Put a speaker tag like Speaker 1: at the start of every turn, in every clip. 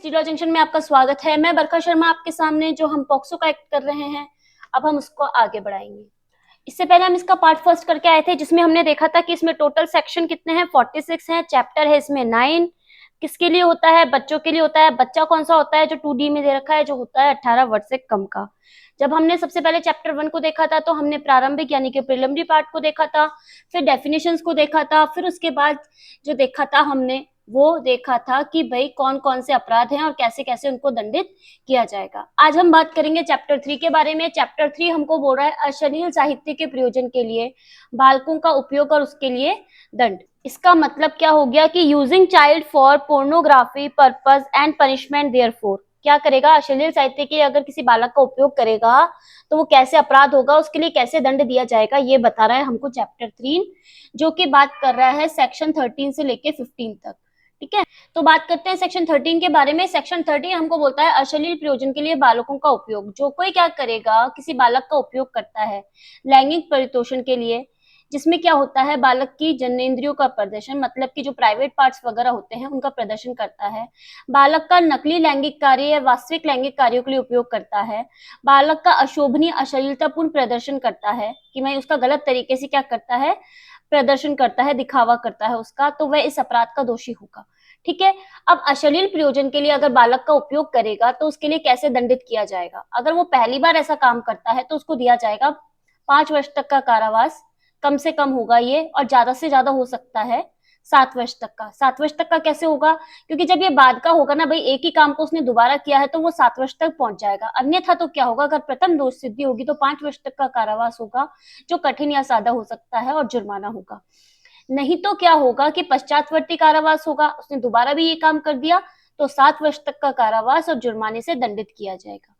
Speaker 1: Stereo junction में आपका स्वागत है। मैं बरखा शर्मा आपके सामने जो हम पॉक्सो का एक्ट कर रहे हैं, अब हम उसको आगे बढ़ाएंगे। इससे पहले हम इसका पार्ट फर्स्ट करके आए थे, जिसमें हमने देखा था कि इसमें टोटल सेक्शन कितने हैं, 46 हैं। चैप्टर है इसमें 9। किसके लिए होता है? बच्चों के लिए होता है। बच्चा कौन सा होता है? जो 2D में दे रखा है, जो होता है 18 वर्ष से कम का। जब हमने सबसे पहले चैप्टर 1 को देखा था, तो हमने प्रारंभिक यानी कि प्रिलिमिनरी पार्ट को देखा था, फिर डेफिनेशंस को देखा था, फिर उसके बाद जो देखा था हमने वो देखा था कि भाई कौन कौन से अपराध हैं और कैसे कैसे उनको दंडित किया जाएगा। आज हम बात करेंगे चैप्टर 3 के बारे में। चैप्टर 3 हमको बोल रहा है अश्लील साहित्य के प्रयोजन के लिए बालकों का उपयोग और उसके लिए दंड। इसका मतलब क्या हो गया कि using child for pornography purpose and punishment therefore. क्या करेगा? अश्लील साहित्य के अगर किसी बालक का उपयोग करेगा तो वो कैसे अपराध होगा, उसके लिए कैसे दंड दिया जाएगा, ये बता रहा है हमको चैप्टर 3, जो कि बात कर रहा है सेक्शन 13 से लेके 15 तक। ठीक है, तो बात करते हैं सेक्शन 13 के बारे में। सेक्शन 13 हमको बोलता है अश्लील प्रयोजन के लिए बालकों का उपयोग। जो कोई क्या करेगा, किसी बालक का उपयोग करता है लैंगिक परितोषण के लिए, जिसमें क्या होता है बालक की जन्नेंद्रियों का प्रदर्शन, मतलब कि जो प्राइवेट पार्ट्स वगैरह होते हैं उनका प्रदर्शन करता है, बालक का नकली लैंगिक कार्य या वास्तविक लैंगिक कार्यों के लिए उपयोग करता है, बालक का अशोभनीय अश्लीलतापूर्ण प्रदर्शन करता है कि मैं उसका गलत तरीके से क्या करता है, प्रदर्शन करता है, दिखावा करता है उसका, तो वह इस अपराध का दोषी होगा। ठीक है, अब अश्लील प्रयोजन के लिए अगर बालक का उपयोग करेगा तो उसके लिए कैसे दंडित किया जाएगा? अगर वो पहली बार ऐसा काम करता है तो उसको दिया जाएगा 5 वर्ष तक का कारावास, कम से कम होगा ये, और ज्यादा से ज्यादा हो सकता है 7 वर्ष तक का। 7 वर्ष तक का कैसे होगा? क्योंकि जब ये बाद का होगा ना भाई, एक ही काम को उसने दोबारा किया है तो वो 7 वर्ष तक पहुंच जाएगा। अन्यथा तो क्या होगा, अगर प्रथम दोष सिद्धि होगी तो 5 वर्ष तक का कारावास होगा, जो कठिन या सादा हो सकता है, और जुर्माना होगा। नहीं तो क्या होगा कि पश्चातवर्ती कारावास होगा, उसने दोबारा भी ये काम कर दिया तो 7 वर्ष तक का कारावास और जुर्माने से दंडित किया जाएगा।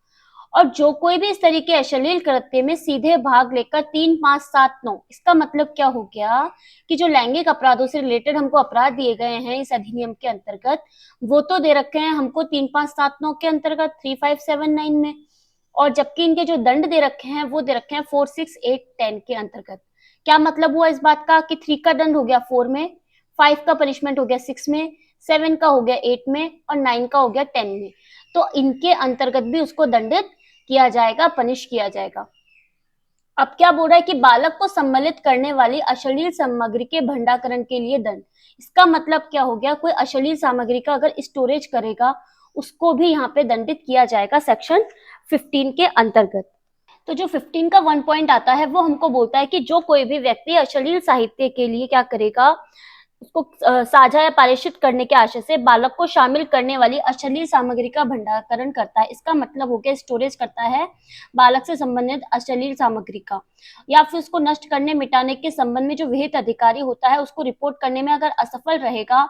Speaker 1: और जो कोई भी इस तरीके अश्लील कृत्य में सीधे भाग लेकर 3, 5, 7, 9, इसका मतलब क्या हो गया कि जो लैंगिक अपराधों से रिलेटेड हमको अपराध दिए गए हैं इस अधिनियम के अंतर्गत, वो तो दे रखे हैं हमको 3, 5, 7, 9 के अंतर्गत 3, 5, 7, 9 में, और जबकि इनके जो दंड दे रखे हैं वो दे रखे हैं 4, 6, 8, 10 के अंतर्गत। क्या मतलब हुआ इस बात का कि 3 का दंड हो गया 4 में, 5 का पनिशमेंट हो गया 6 में, 7 का हो गया 8 में, और 9 का हो गया 10 में। तो इनके अंतर्गत भी उसको दंडित किया जाएगा, पनिश किया जाएगा। अब क्या बोल रहा है कि बालक को सम्मिलित करने वाली अश्लील सामग्री के भंडारण के लिए दंड। इसका मतलब क्या हो गया, कोई अश्लील सामग्री का अगर स्टोरेज करेगा उसको भी यहाँ पे दंडित किया जाएगा सेक्शन 15 के अंतर्गत। तो जो 15 का 1 पॉइंट आता है वो हमको बोलता है कि जो कोई भी व्यक्ति अश्लील साहित्य के लिए क्या करेगा, उसको साझा या पारिषित करने के आशय से बालक को शामिल करने वाली अश्लील सामग्री का भंडारण करता है। इसका मतलब हो गया स्टोरेज करता है बालक से संबंधित अश्लील सामग्री का, या फिर उसको नष्ट करने मिटाने के संबंध में जो विहित अधिकारी होता है उसको रिपोर्ट करने में अगर असफल रहेगा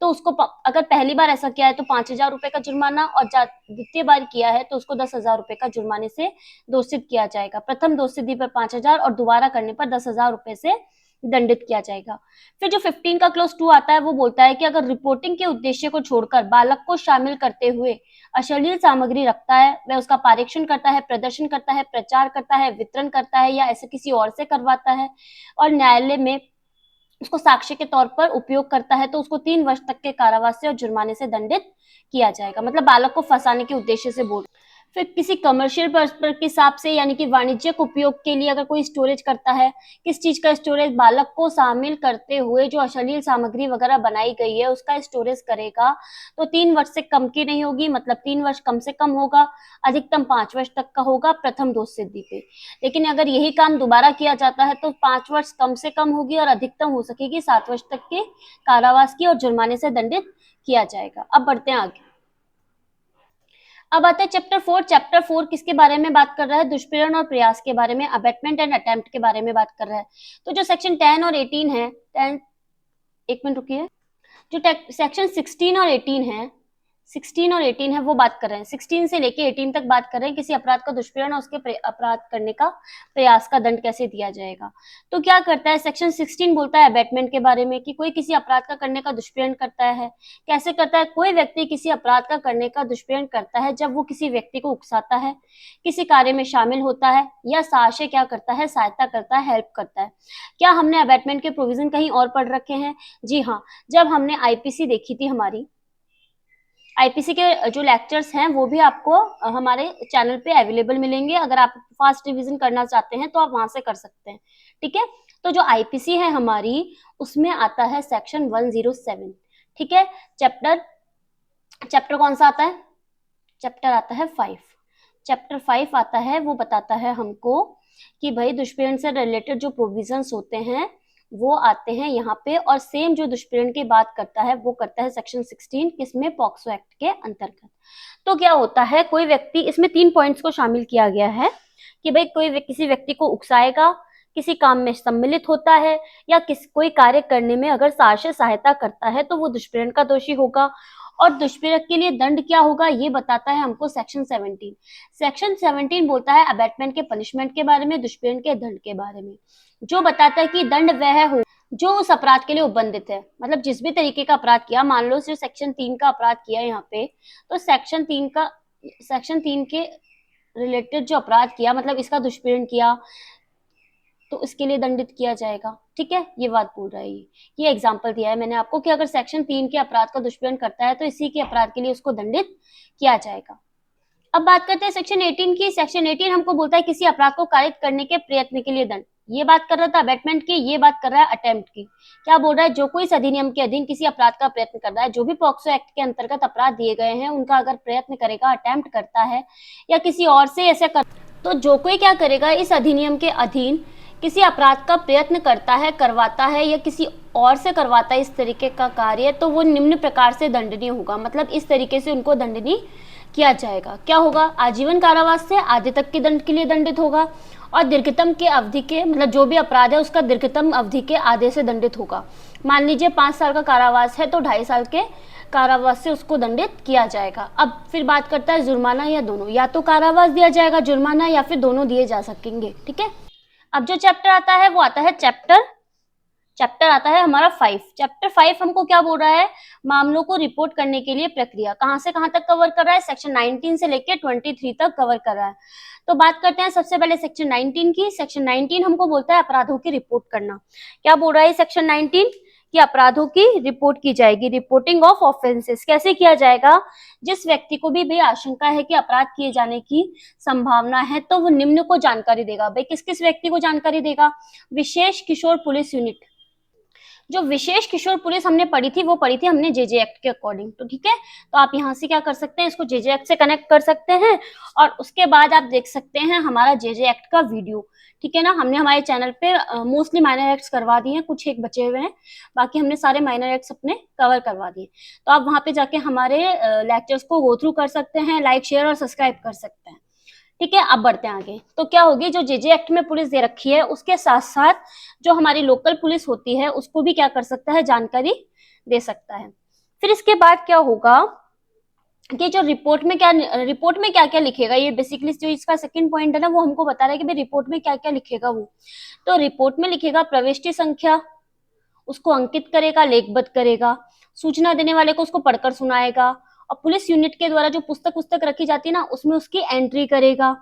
Speaker 1: तो उसको अगर पहली बार ऐसा किया है तो 5,000 रुपए का जुर्माना, और द्वितीय बार किया है तो उसको 10,000 रुपए का जुर्माने से दोषित किया जाएगा। प्रथम दोषसिद्धि पर 5,000 और दोबारा करने पर 10,000 रुपए से दंडित किया जाएगा। फिर जो 15 का क्लॉज 2 आता है वो बोलता है कि अगर रिपोर्टिंग के उद्देश्य को छोड़कर बालक को शामिल करते हुए अश्लील सामग्री रखता है, वह उसका पारेक्षण करता है, प्रदर्शन करता है, प्रचार करता है, वितरण करता है, या ऐसे किसी और से करवाता है और न्यायालय में उसको साक्ष्य के तौर पर उपयोग करता है, तो उसको 3 वर्ष तक के कारावास से और जुर्माने से दंडित किया जाएगा। मतलब बालक को फंसाने के उद्देश्य से बोल। फिर किसी कमर्शियल पर्पस के हिसाब से यानी कि वाणिज्यिक उपयोग के लिए अगर कोई स्टोरेज करता है, किस चीज का स्टोरेज, बालक को शामिल करते हुए जो अश्लील सामग्री वगैरह बनाई गई है उसका स्टोरेज करेगा, तो 3 वर्ष से कम की नहीं होगी, मतलब 3 वर्ष कम से कम होगा, अधिकतम 5 वर्ष तक का होगा प्रथम दोष सिद्धि पे। लेकिन अगर यही काम दोबारा किया जाता है तो 5 वर्ष कम से कम होगी और अधिकतम हो सकेगी 7 वर्ष तक के कारावास की, और जुर्माने से दंडित किया जाएगा। अब बढ़ते हैं आगे। अब आते हैं चैप्टर 4। चैप्टर 4 किसके बारे में बात कर रहा है? दुष्प्रेरण और प्रयास के बारे में, अबेटमेंट एंड अटेम्प्ट के बारे में बात कर रहा है। तो जो सेक्शन 10 और 18 है, 10, एक मिनट रुकिए, जो सेक्शन 16 और 18 है, 16 और 18 है वो बात कर रहे हैं, 16 से लेके 18 तक बात कर रहे हैं किसी अपराध का दुष्प्रेरण और उसके अपराध करने का प्रयास का दंड कैसे दिया जाएगा। तो क्या करता है सेक्शन 16 बोलता है अबेटमेंट के बारे में कि कोई किसी अपराध का करने का दुष्प्रेरण करता है। कैसे करता है? कोई व्यक्ति किसी अपराध का करने का दुष्प्रेरण करता है जब वो किसी व्यक्ति को उकसाता है, किसी कार्य में शामिल होता है, या साहस्य क्या करता है, सहायता करता है, हेल्प करता है। क्या हमने अबेटमेंट के प्रोविजन कहीं और पढ़ रखे हैं? जी हाँ, जब हमने आईपीसी देखी थी हमारी, आईपीसी के जो लेक्चर्स हैं वो भी आपको हमारे चैनल पे अवेलेबल मिलेंगे। अगर आप फास्ट रिवीजन करना चाहते हैं तो आप वहां से कर सकते हैं, ठीक है। तो जो आईपीसी है हमारी, उसमें आता है सेक्शन 107, ठीक है। चैप्टर चैप्टर कौन सा आता है? चैप्टर आता है 5। चैप्टर 5 आता है, वो बताता है हमको कि भाई दुष्प्रेरण से रिलेटेड जो प्रोविजंस होते हैं वो आते हैं यहाँ पे, और सेम जो दुष्प्रेरण की बात करता है वो करता है सेक्शन 16, किसमें? पॉक्सो एक्ट के अंतर्गत। तो क्या होता है, कोई व्यक्ति, इसमें 3 पॉइंट्स को शामिल किया गया है कि भाई किसी व्यक्ति को उकसाएगा, किसी काम में सम्मिलित होता है, या कोई कार्य करने में अगर साहस सहायता करता है तो वो दुष्प्रेरण का दोषी होगा। और दुष्प्रेरक के लिए दंड क्या होगा ये बताता है हमको सेक्शन 17। सेक्शन 17 बोलता है अबैटमेंट के पनिशमेंट के बारे में, दुष्प्रेरण के दंड के बारे में, जो बताता है कि दंड वह हो जो उस अपराध के लिए उपबंधित है। मतलब जिस भी तरीके का अपराध किया, मान लो सिर्फ सेक्शन 3 का अपराध किया यहाँ पे, तो सेक्शन 3 के रिलेटेड जो अपराध किया, मतलब इसका दुष्प्रेरण किया, तो इसके लिए दंडित किया जाएगा, ठीक है। ये बात बोल रहा है, ये एग्जांपल दिया है मैंने आपको कि अगर सेक्शन 3 के अपराध का दुष्प्रेरण करता है तो इसी के अपराध के लिए उसको दंडित किया जाएगा। अब बात करते हैं सेक्शन 18 की। सेक्शन 18 हमको बोलता है किसी अपराध को कारित करने के प्रयत्न के लिए दंड। ये बात कर रहा था अबैटमेंट की, ये बात कर रहा है अटेम्प्ट की। क्या बोल रहा है? जो कोई इस अधिनियम के अधीन किसी अपराध का प्रयत्न कर रहा है, जो भी पॉक्सो एक्ट के अंतर्गत अपराध दिए गए हैं उनका अगर प्रयत्न करेगा, अटेम्प्ट करता है या किसी और से ऐसे कर, तो जो कोई क्या करेगा, इस अधिनियम के अधीन किसी अपराध का प्रयत्न करता है, करवाता है या किसी और से करवाता है इस तरीके का कार्य, तो वो निम्न प्रकार से दंडनीय होगा। मतलब इस तरीके से उनको दंडनीय किया जाएगा। क्या होगा? आजीवन कारावास से आधे तक के दंड के लिए दंडित होगा, और दीर्घतम के अवधि के, मतलब जो भी अपराध है उसका दीर्घतम अवधि के आधे से दंडित होगा। मान लीजिए 5 साल का कारावास है तो 2.5 साल के कारावास से उसको दंडित किया जाएगा। अब फिर बात करता है जुर्माना या दोनों, या तो कारावास दिया जाएगा, जुर्माना, या फिर दोनों दिए जा सकेंगे, ठीक है। अब जो चैप्टर आता है वो आता है चैप्टर आता है हमारा 5। चैप्टर 5 हमको क्या बोल रहा है? मामलों को रिपोर्ट करने के लिए प्रक्रिया। कहां से कहां तक कवर कर रहा है? सेक्शन 19 से लेके 23 तक कवर कर रहा है। तो बात करते हैं सबसे पहले सेक्शन 19 की। सेक्शन 19 हमको बोलता है अपराधों की रिपोर्ट करना। क्या बोल रहा है सेक्शन 19? कि अपराधों की रिपोर्ट की जाएगी। रिपोर्टिंग ऑफ ऑफेंसेस कैसे किया जाएगा? जिस व्यक्ति को भी आशंका है कि अपराध किए जाने की संभावना है तो वो निम्न को जानकारी देगा। भाई किस किस व्यक्ति को जानकारी देगा? विशेष किशोर पुलिस यूनिट। जो विशेष किशोर पुलिस हमने पढ़ी थी वो पढ़ी थी हमने जेजे एक्ट के अकॉर्डिंग, तो ठीक है। तो आप यहाँ से क्या कर सकते हैं, इसको जेजे एक्ट से कनेक्ट कर सकते हैं, और उसके बाद आप देख सकते हैं हमारा जेजे एक्ट का वीडियो, ठीक है ना। हमने हमारे चैनल पे मोस्टली माइनर एक्ट्स करवा दिए हैं, कुछ एक बचे हुए हैं, बाकी हमने सारे माइनर एक्ट्स अपने कवर करवा दिए। तो आप वहां पे जाके हमारे लेक्चर्स को गो थ्रू कर सकते हैं, लाइक शेयर और सब्सक्राइब कर सकते हैं, ठीक है। अब बढ़ते हैं आगे। तो क्या होगी, जो जेजे एक्ट में पुलिस दे रखी है उसके साथ साथ जो हमारी लोकल पुलिस होती है उसको भी क्या कर सकता है, जानकारी दे सकता है। फिर इसके बाद क्या होगा कि जो रिपोर्ट में क्या क्या लिखेगा, ये बेसिकली जो इसका सेकंड पॉइंट है ना वो हमको बता रहा है कि भाई रिपोर्ट में क्या क्या लिखेगा वो। तो रिपोर्ट में लिखेगा प्रविष्टि संख्या, उसको अंकित करेगा, लेखबद्ध करेगा, सूचना देने वाले को उसको पढ़कर सुनाएगा, और पुलिस यूनिट के द्वारा जो पुस्तक रखी जाती है ना उसमें उसकी एंट्री करेगा।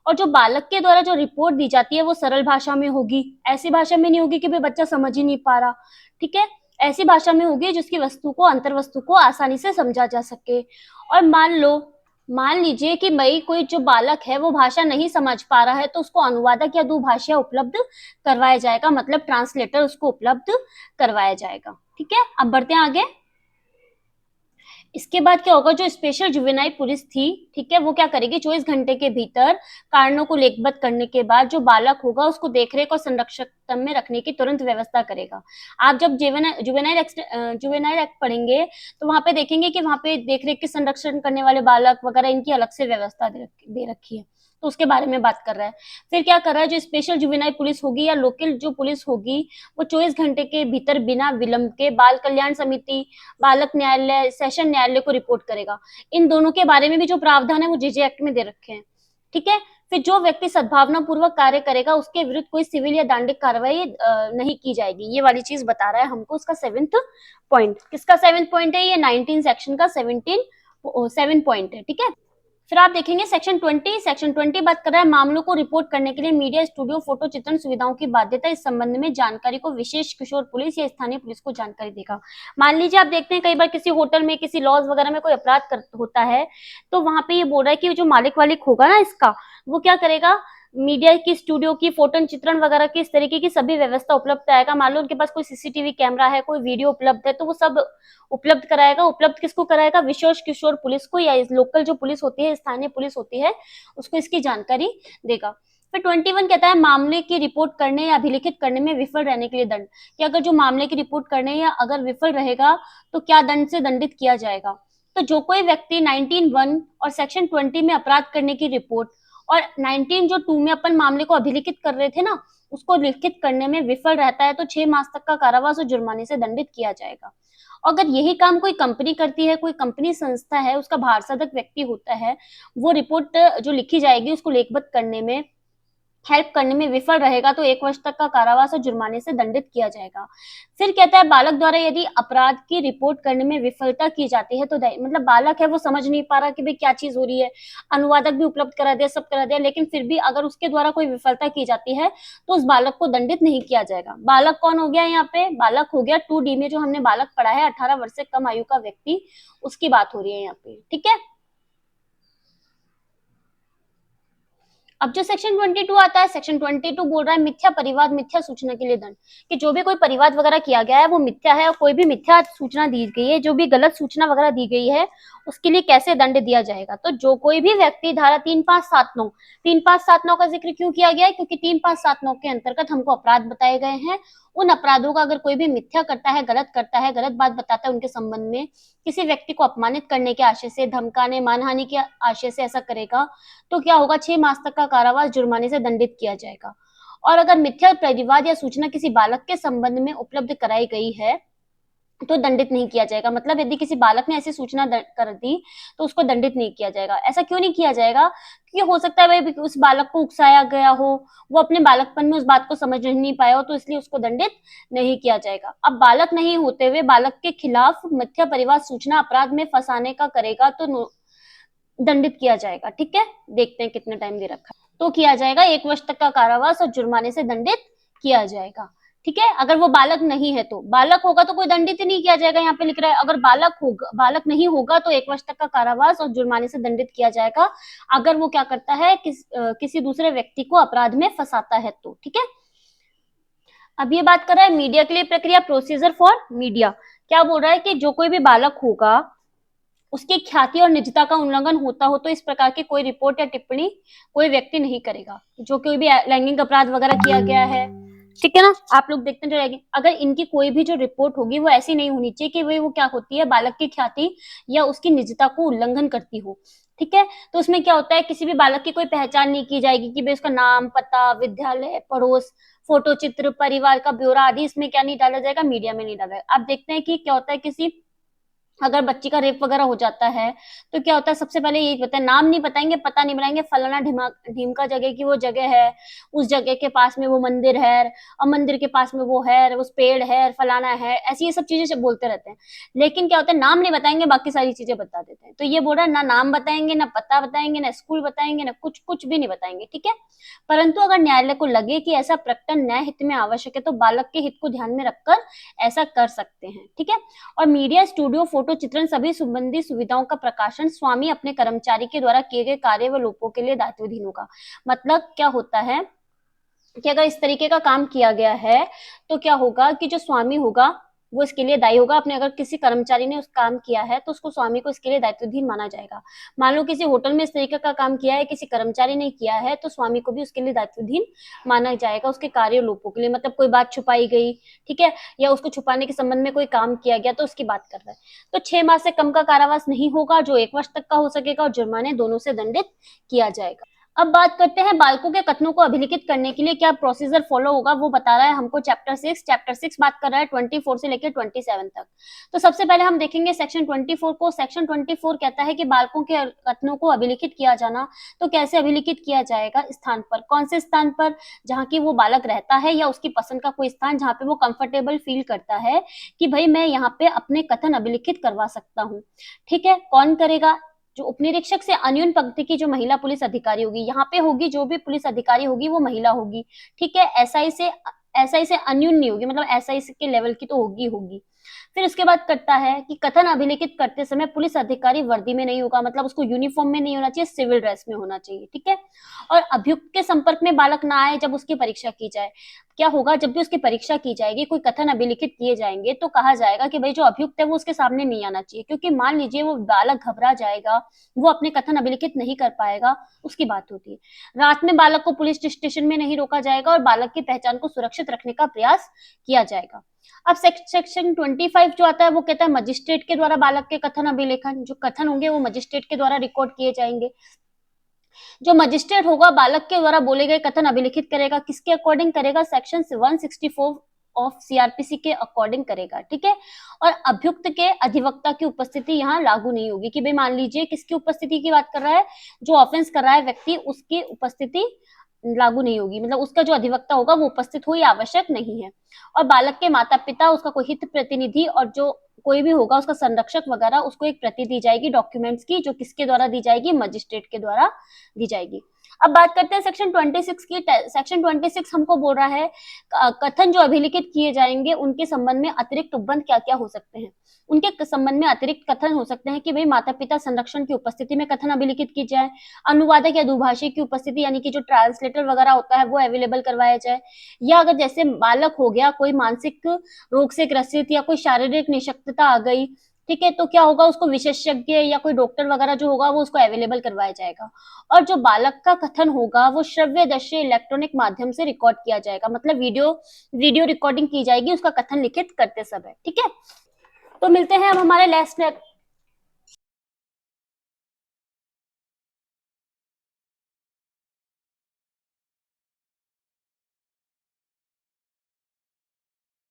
Speaker 1: और जो बालक के द्वारा जो रिपोर्ट दी जाती है वो सरल भाषा में होगी, ऐसी भाषा में नहीं होगी कि भाई बच्चा समझ ही नहीं पा रहा, ठीक है। ऐसी भाषा में होगी जिसकी वस्तु को, अंतर वस्तु को आसानी से समझा जा सके। और मान लीजिए कि भाई कोई जो बालक है वो भाषा नहीं समझ पा रहा है तो उसको अनुवादक या दुभाषिया उपलब्ध करवाया जाएगा, मतलब ट्रांसलेटर उसको उपलब्ध करवाया जाएगा, ठीक है। अब बढ़ते हैं आगे। इसके बाद क्या होगा, जो स्पेशल जुवेनाइल पुलिस थी, ठीक है, वो क्या करेगी, 24 घंटे के भीतर कारणों को लेखबद्ध करने के बाद जो बालक होगा उसको देखरेख और संरक्षण में रखने की तुरंत व्यवस्था करेगा। आप जब जुवेनाइल एक्ट पढ़ेंगे तो वहां पे देखेंगे कि वहां पे देखरेख के संरक्षण करने वाले बालक वगैरह इनकी अलग से व्यवस्था दे रखी है, तो उसके बारे में बात कर रहा है। फिर क्या कर रहा है, जो स्पेशल जुवेनाइल पुलिस होगी या लोकल जो पुलिस होगी वो 24 घंटे के भीतर बिना विलंब के बाल कल्याण समिति, बालक न्यायालय, सेशन न्यायालय को रिपोर्ट करेगा। इन दोनों के बारे में भी जो प्रावधान है वो जेजे एक्ट में दे रखे हैं, ठीक है। फिर जो व्यक्ति सद्भावना पूर्वक कार्य करेगा उसके विरुद्ध कोई सिविल या दंडिक कार्रवाई नहीं की जाएगी। ये वाली चीज बता रहा है हमको उसका 7th पॉइंट। किसका 7th पॉइंट है? ये 19 सेक्शन का 7 पॉइंट है, ठीक है। फिर आप देखेंगे सेक्शन 20 बात कर रहा है मामलों को रिपोर्ट करने के लिए मीडिया, स्टूडियो, फोटो चित्रण सुविधाओं की बाध्यता, इस संबंध में जानकारी को विशेष किशोर पुलिस या स्थानीय पुलिस को जानकारी देगा। मान लीजिए आप देखते हैं कई बार किसी होटल में, किसी लॉज वगैरह में कोई अपराध होता है, तो वहां पे ये बोल रहा है कि जो मालिक वालिक होगा ना इसका, वो क्या करेगा, मीडिया की, स्टूडियो की, फोटो चित्रण वगैरह की, इस तरीके की सभी व्यवस्था उपलब्ध कराएगा। मान लो उनके पास कोई सीसीटीवी कैमरा है, कोई वीडियो उपलब्ध है, तो वो सब उपलब्ध कराएगा। उपलब्ध किसको कराएगा? विशेष किशोर पुलिस को, या लोकल जो पुलिस होती है, स्थानीय पुलिस होती है, उसको इसकी जानकारी देगा। फिर 21 कहता है मामले की रिपोर्ट करने या अभिलिखित करने में विफल रहने के लिए दंड, कि अगर जो मामले की रिपोर्ट करने या अगर विफल रहेगा तो क्या दंड से दंडित किया जाएगा। तो जो कोई व्यक्ति 19(1) और सेक्शन 20 में अपराध करने की रिपोर्ट और 19(2) में अपन मामले को अभिलिखित कर रहे थे ना, उसको लिखित करने में विफल रहता है तो 6 मास तक का कारावास और जुर्माने से दंडित किया जाएगा। अगर यही काम कोई कंपनी करती है, कोई कंपनी संस्था है, उसका भारसाधक व्यक्ति होता है, वो रिपोर्ट जो लिखी जाएगी उसको लेखबद्ध करने में, हेल्प करने में विफल रहेगा तो 1 वर्ष तक का कारावास और जुर्माने से दंडित किया जाएगा। फिर कहता है बालक द्वारा यदि अपराध की रिपोर्ट करने में विफलता की जाती है तो मतलब बालक है, वो समझ नहीं पा रहा कि भाई क्या चीज हो रही है, अनुवादक भी उपलब्ध करा दिया, सब करा दिया, लेकिन फिर भी अगर उसके द्वारा कोई विफलता की जाती है तो उस बालक को दंडित नहीं किया जाएगा। बालक कौन हो गया यहाँ पे? बालक हो गया 2D में जो हमने बालक पढ़ा है, 18 वर्ष से कम आयु का व्यक्ति, उसकी बात हो रही है यहाँ पे। ठीक है, अब जो सेक्शन 22 आता है, सेक्शन 22 बोल रहा है मिथ्या परिवाद, मिथ्या सूचना के लिए दंड, कि जो भी कोई परिवाद वगैरह किया गया है वो मिथ्या है, और कोई भी मिथ्या सूचना दी गई है, जो भी गलत सूचना वगैरह दी गई है, उसके लिए कैसे दंड दिया जाएगा। तो जो कोई भी व्यक्ति, धारा 3579 का जिक्र क्यों किया गया है? क्योंकि 3579 के अंतर्गत हमको अपराध बताए गए हैं। उन अपराधों का अगर कोई भी मिथ्या करता है, गलत बात बताता है उनके संबंध में, किसी व्यक्ति को अपमानित करने के आशय से, धमकाने, मानहानि के आशय से ऐसा करेगा तो क्या होगा? 6 मास तक का कारावास, जुर्माने से दंडित किया जाएगा। और अगर मिथ्या परिवाद या सूचना किसी बालक के संबंध में उपलब्ध कराई गई है तो दंडित नहीं किया जाएगा। मतलब यदि किसी बालक ने ऐसी सूचना कर दी तो उसको दंडित नहीं किया जाएगा। ऐसा क्यों नहीं किया जाएगा? क्योंकि हो सकता है भाई उस बालक को उकसाया गया हो, वो अपने बालकपन में उस बात को समझ नहीं पाया हो, तो इसलिए उसको दंडित नहीं किया जाएगा। अब बालक नहीं होते हुए बालक के खिलाफ मिथ्या परिवाद सूचना अपराध में फंसाने का करेगा तो दंडित किया जाएगा। ठीक है, देखते हैं कितने टाइम दे रखा है। तो किया जाएगा 1 वर्ष तक का कारावास और जुर्माने से दंडित किया जाएगा। ठीक है, अगर वो बालक नहीं है तो, बालक होगा तो कोई दंडित ही नहीं किया जाएगा, यहाँ पे लिख रहा है। अगर बालक नहीं होगा तो 1 वर्ष तक का कारावास और जुर्माने से दंडित किया जाएगा, अगर वो क्या करता है, किसी दूसरे व्यक्ति को अपराध में फंसाता है तो। ठीक है, अब ये बात कर रहा है मीडिया के लिए प्रक्रिया, प्रोसीजर फॉर मीडिया। क्या बोल रहा है कि जो कोई भी बालक होगा उसकी ख्याति और निजता का उल्लंघन होता हो तो इस प्रकार की कोई रिपोर्ट या टिप्पणी कोई व्यक्ति नहीं करेगा। जो कोई भी लैंगिक अपराध वगैरह किया गया है, ठीक है ना, आप लोग देखते हैं जो लैंगिक, अगर इनकी कोई भी जो रिपोर्ट होगी वो ऐसी नहीं होनी चाहिए कि वो क्या होती है, बालक की ख्याति या उसकी निजता को उल्लंघन करती हो। ठीक है, तो उसमें क्या होता है, किसी भी बालक की कोई पहचान नहीं की जाएगी कि भाई उसका नाम, पता, विद्यालय, पड़ोस, फोटो चित्र, परिवार का ब्यौरा आदि इसमें क्या नहीं डाला जाएगा, मीडिया में नहीं डाला जाएगा। आप देखते हैं कि क्या होता है, किसी अगर बच्ची का रेप वगैरह हो जाता है तो क्या होता है, सबसे पहले यही बताए, नाम नहीं बताएंगे, पता नहीं बताएंगे, फलाना ढीमका जगह की वो जगह है, उस जगह के पास में वो मंदिर है, और मंदिर के पास में वो है, उस पेड़ है, फलाना है, ऐसी ये सब चीजें सब बोलते रहते हैं। लेकिन क्या होता है, नाम नहीं बताएंगे, बाकी सारी चीजें बता देते हैं। तो ये बोल रहा है ना नाम बताएंगे, ना पता बताएंगे, ना स्कूल बताएंगे, ना कुछ भी नहीं बताएंगे। ठीक है, परंतु अगर न्यायालय को लगे कि ऐसा प्रकटन न्याय हित में आवश्यक है तो बालक के हित को ध्यान में रखकर ऐसा कर सकते हैं। ठीक है, और मीडिया, स्टूडियो, फोटो चित्रण सभी संबंधी सुविधाओं का प्रकाशन स्वामी अपने कर्मचारी के द्वारा किए गए कार्य व लोपों के लिए दायित्वाधीन होगा। मतलब क्या होता है कि अगर इस तरीके का काम किया गया है तो क्या होगा कि जो स्वामी होगा वो इसके लिए दायी होगा। अपने अगर किसी कर्मचारी ने उस काम किया है तो उसको स्वामी को इसके लिए दायित्वधीन माना जाएगा। मान लो किसी होटल में इस तरीके का काम किया है, किसी कर्मचारी ने किया है, तो स्वामी को भी उसके लिए दायित्वधीन माना जाएगा, उसके कार्य लोपों के लिए। मतलब कोई बात छुपाई गई, ठीक है, या उसको छुपाने के संबंध में कोई काम किया गया तो उसकी बात कर रहा है, तो 6 माह से कम का कारावास नहीं होगा, जो 1 वर्ष तक का हो सकेगा, और जुर्माने दोनों से दंडित किया जाएगा। अब बात करते हैं बालकों के कथनों को अभिलिखित करने के लिए क्या प्रोसीजर फॉलो होगा, वो बता रहा है हमको चैप्टर 6 बात कर रहा है 24 से लेकर 27 तक। तो सबसे पहले हम देखेंगे सेक्शन 24 को। सेक्शन 24 कहता है कि बालकों के कथनों को अभिलिखित किया जाना, तो कैसे अभिलिखित किया जाएगा, स्थान पर, कौन से स्थान पर, जहाँ की वो बालक रहता है या उसकी पसंद का कोई स्थान जहाँ पे वो कंफर्टेबल फील करता है कि भाई मैं यहाँ पे अपने कथन अभिलिखित करवा सकता हूँ। ठीक है, कौन करेगा, जो उपनिरीक्षक से अन्यून पंक्ति की जो महिला पुलिस अधिकारी होगी, यहाँ पे होगी जो भी पुलिस अधिकारी होगी वो महिला होगी, ठीक है। एसआई से अन्यून नहीं होगी, मतलब एसआई के लेवल की तो होगी होगी। फिर उसके बाद करता है कि कथन अभिलिखित करते समय पुलिस अधिकारी वर्दी में नहीं होगा, मतलब उसको यूनिफॉर्म में नहीं होना चाहिए, सिविल ड्रेस में होना चाहिए, ठीक है। और अभियुक्त के संपर्क में बालक ना आए जब उसकी परीक्षा की जाए। क्या होगा, जब भी उसकी परीक्षा की जाएगी, कोई कथन अभिलिखित किए जाएंगे तो कहा जाएगा कि भाई जो अभियुक्त है वो उसके सामने नहीं आना चाहिए, क्योंकि मान लीजिए वो बालक घबरा जाएगा, वो अपने कथन अभिलिखित नहीं कर पाएगा, उसकी बात होती है। रात में बालक को पुलिस स्टेशन में नहीं रोका जाएगा और बालक की पहचान को सुरक्षित रखने का प्रयास किया जाएगा। अब सेक्शन 25 जो आता है वो कहता है मजिस्ट्रेट के द्वारा बालक के कथन अभिलेखन, जो कथन होंगे वो मजिस्ट्रेट के द्वारा रिकॉर्ड किए जाएंगे। जो मजिस्ट्रेट होगा बालक के द्वारा बोले गए कथन अभिलिखित करेगा, किसके अकॉर्डिंग करेगा, सेक्शन 164 ऑफ सीआरपीसी के अकॉर्डिंग करेगा, ठीक है। और अभियुक्त के अधिवक्ता की उपस्थिति यहाँ लागू नहीं होगी, कि भाई मान लीजिए किसकी उपस्थिति की बात कर रहा है, जो ऑफेंस कर रहा है व्यक्ति, उसकी उपस्थिति लागू नहीं होगी, मतलब उसका जो अधिवक्ता होगा वो उपस्थित हो, ये आवश्यक नहीं है। और बालक के माता पिता, उसका कोई हित प्रतिनिधि और जो कोई भी होगा उसका संरक्षक वगैरह, उसको एक प्रति दी जाएगी डॉक्यूमेंट्स की, जो किसके द्वारा दी जाएगी, मजिस्ट्रेट के द्वारा दी जाएगी। अब बात करते हैं सेक्शन 26 की। सेक्शन 26 हमको बोल रहा है कथन जो अभिलिखित किए जाएंगे उनके संबंध में अतिरिक्त उपबंध क्या क्या हो सकते हैं। उनके संबंध में अतिरिक्त कथन हो सकते हैं कि भाई माता पिता संरक्षण की उपस्थिति में कथन अभिलिखित की जाए, अनुवादक या दुभाषी की उपस्थिति यानी कि जो ट्रांसलेटर वगैरह होता है वो अवेलेबल करवाया जाए, या अगर जैसे बालक हो गया कोई मानसिक रोग से ग्रसित या कोई शारीरिक निशक्तता आ गई, ठीक है, तो क्या होगा, उसको विशेषज्ञ या कोई डॉक्टर वगैरह जो होगा वो उसको अवेलेबल करवाया जाएगा। और जो बालक का कथन होगा वो श्रव्य दृश्य इलेक्ट्रॉनिक माध्यम से रिकॉर्ड किया जाएगा, मतलब वीडियो रिकॉर्डिंग की जाएगी उसका कथन लिखित करते समय, ठीक है। तो मिलते हैं अब हमारे